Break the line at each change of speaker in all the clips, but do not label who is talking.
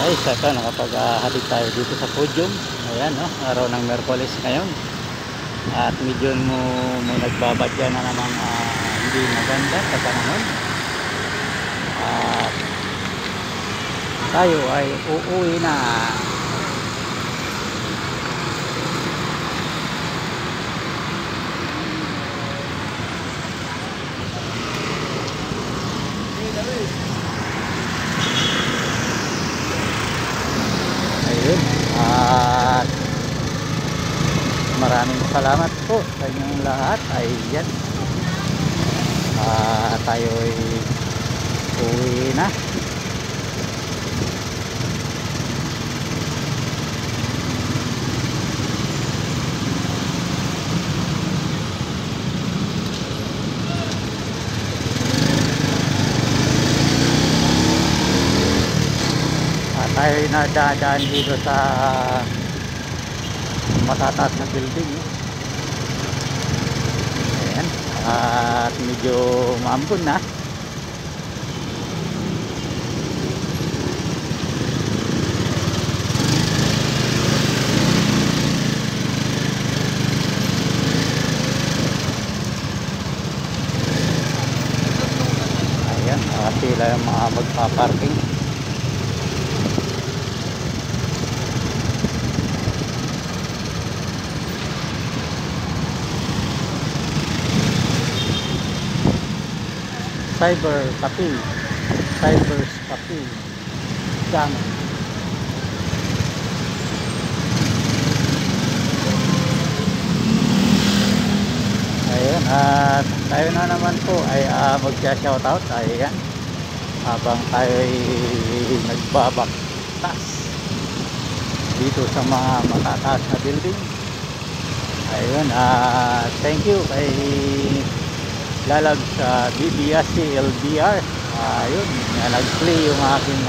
Ay, saka nakapag-hatid tayo dito sa podium. Ayan, no? Araw ng Merkulis ngayon. At medyo may nagbabadya na namang hindi maganda sa panahon. At tayo ay uuwi na. Ayun. At maraming salamat po sa inyong lahat. Ayan. Tayo ay uwi na. Tayo ay nadadaan dito sa matataas na building. Ayan. At medyo maambon na. Ayan. Sila yung mga magpaparking. Cyber Cafe, Cyber's Cafe, Jam. Ayun, at tayo na naman po ay magsa-shoutout. Ayan, habang tayo ay nagbabaktas dito sa mga matataas na building. Ayun, thank you kay Lalag sa BBSC LDR. Ayun, nag-play yung aking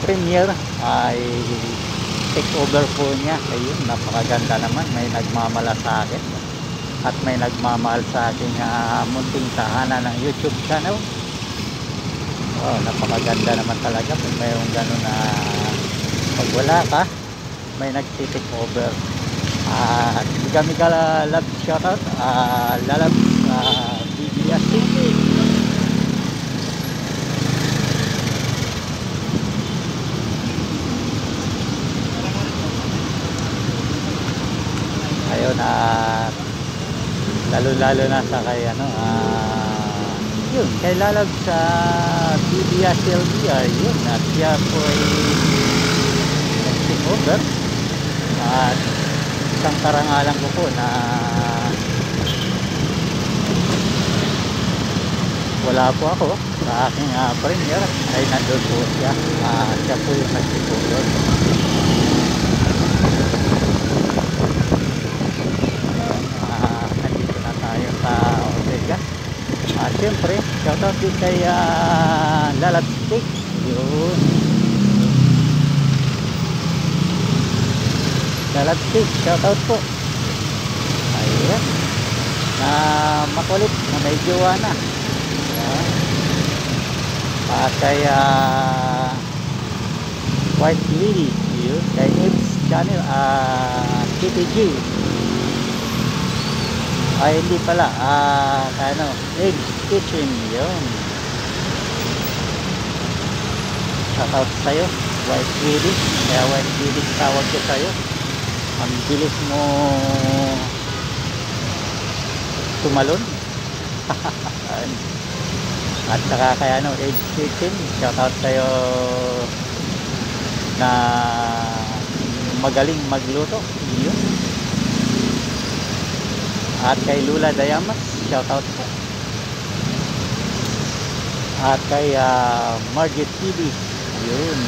premiere ay take over po niya. Ayun, napakaganda naman. May nagmamala sa akin at may nagmamahal sa aking munting tahanan ng YouTube channel. Oh, napakaganda naman talaga kung mayroong gano'n na pag wala ka, may nag-take over. At kami ka love shoutout, lalab sa BBS TV. Ayun, lalo na sa kay yun, kay lalab sa BBS TV. Yun, at siya po ay nag-take over. At isang karangalan ko po na wala po ako sa aking premiere ay nandun po siya. Siya po yung nag-take. Nandito na tayo sa Ortega. Siyempre shoutout din kay Lalab Steak. Yun, Lalab Steak, shoutout po. Ayan, na makulit, na may jowa na. Ayan. At kay White Lily, yun, kay Ebs Channel, TTG. Ay, hindi pala, Ebs Kitchen, yun. Shoutout sa'yo, White Lily. Kaya White Lily, tawag ko sa'yo. Ang bilis mo tumalon. At saka kay Edge Kitchen, shoutout sa'yo na magaling magluto. Yun. At kay Lula Dayamas, shoutout po. At kay Margit TV, yun,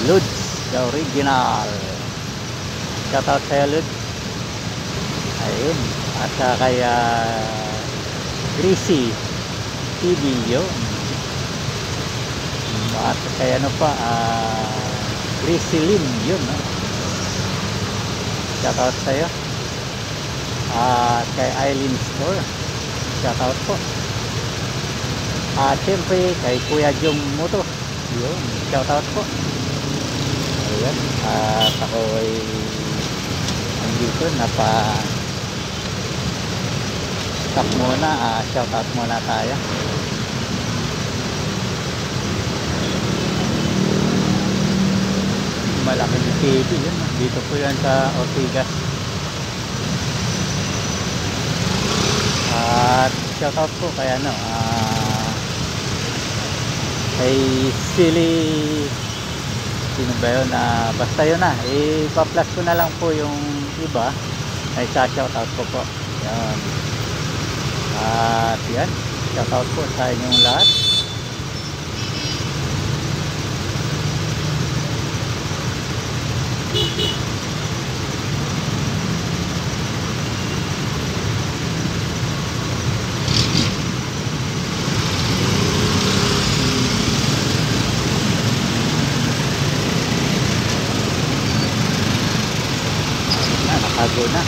Lods, the original. Shoutout sa'yo, Lud. Ayun. At kay Greasy TV, yun. At kay Greasy Lim, yun. Shoutout sa'yo. At kay Eileen Store, shoutout po. At siyempre kay Kuya Jong Moto, Yun, shoutout po. Ayan, at ako ay nandito, stop muna, shoutout muna tayo. Malaking TV yun, dito po yan sa Ortigas. At shoutout po kay kay Silly, sino ba yun, basta yun ipa-plus ko na lang po yung iba ay shoutout ko po. Yan. At yan, shoutout po sa inyong lahat. Nakago na.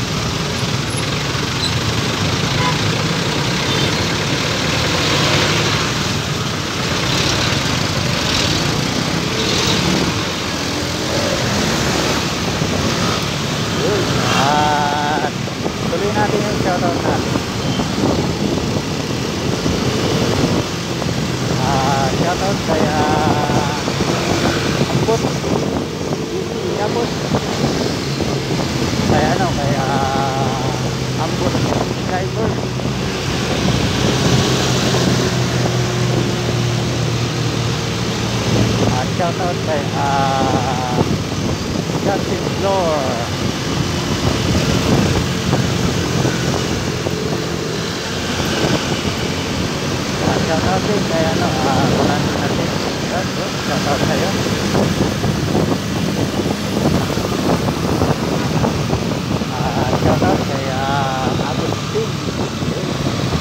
At tuloy natin yung shoutout natin. Shoutout kay Ambot, Ambot, kay Ambot Driver. Shoutout kay Justin Floor. Shoutout din kay Rolando natin. Shoutout sa'yo. Shoutout kay Agustin.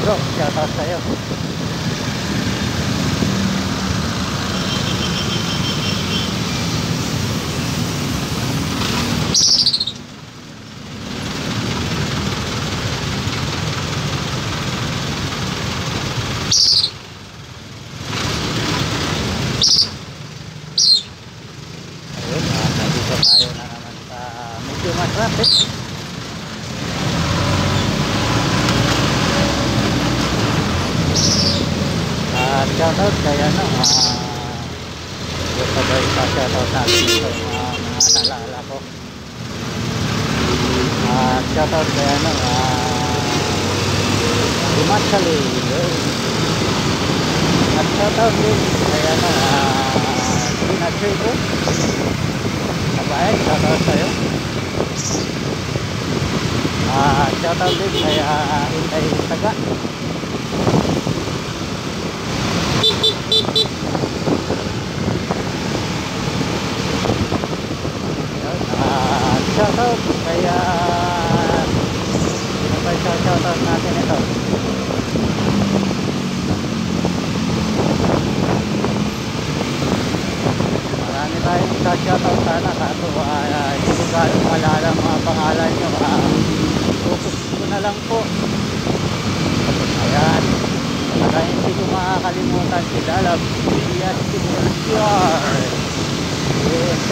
Bro, shoutout sa'yo. Ayun, nandito tayo na naman sa medyo matraffic. Shoutout kay yung sabay sa shoutout natin ito, mga nalala ko. Shoutout kay Dimachali. At shoutout din kay Pinachego. Sabay, shoutout sa'yo. Shoutout din kay Intay Taga. Shoutout kaya sino ba shoutout natin ito? Marami tayong shoutout sana, kaso hindi ko gaano malala mga pangalan nyo. Focus ko na lang po. Ayan, para hindi ko makakalimutan si Lalab CR.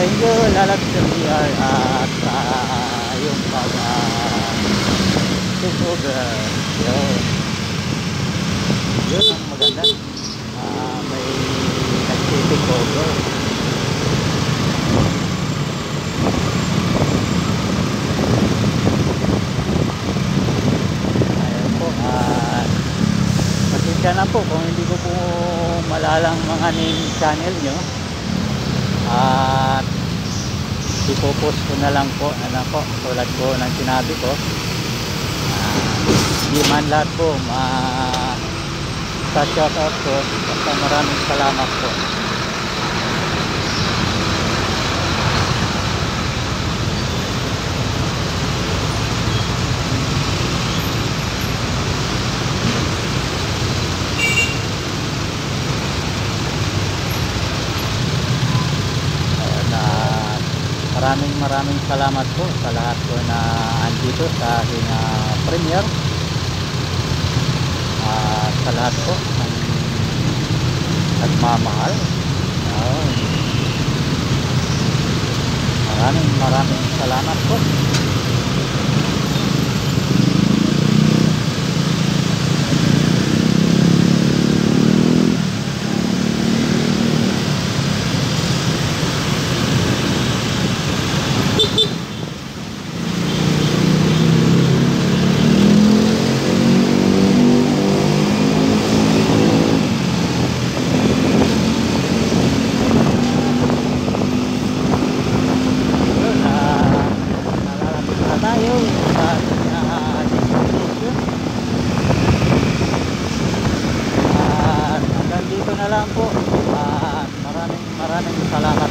Thank you Lalab CR at yung take over. Yun ang maganda, may nag-take over. Ayan po, pasensya na po kung hindi ko po malalang mga name channel nyo. At ipopost ko na lang po, tulad po ng sinabi ko, di man lahat po sa shoutout ko, basta maraming salamat po. Maraming salamat po sa lahat po na andito sa aking premiere, sa lahat po ng nagmamahal, Oo. Maraming salamat po. Yun, nalalapit na tayo sa ating destination. At hanggang dito na lang po. At maraming salamat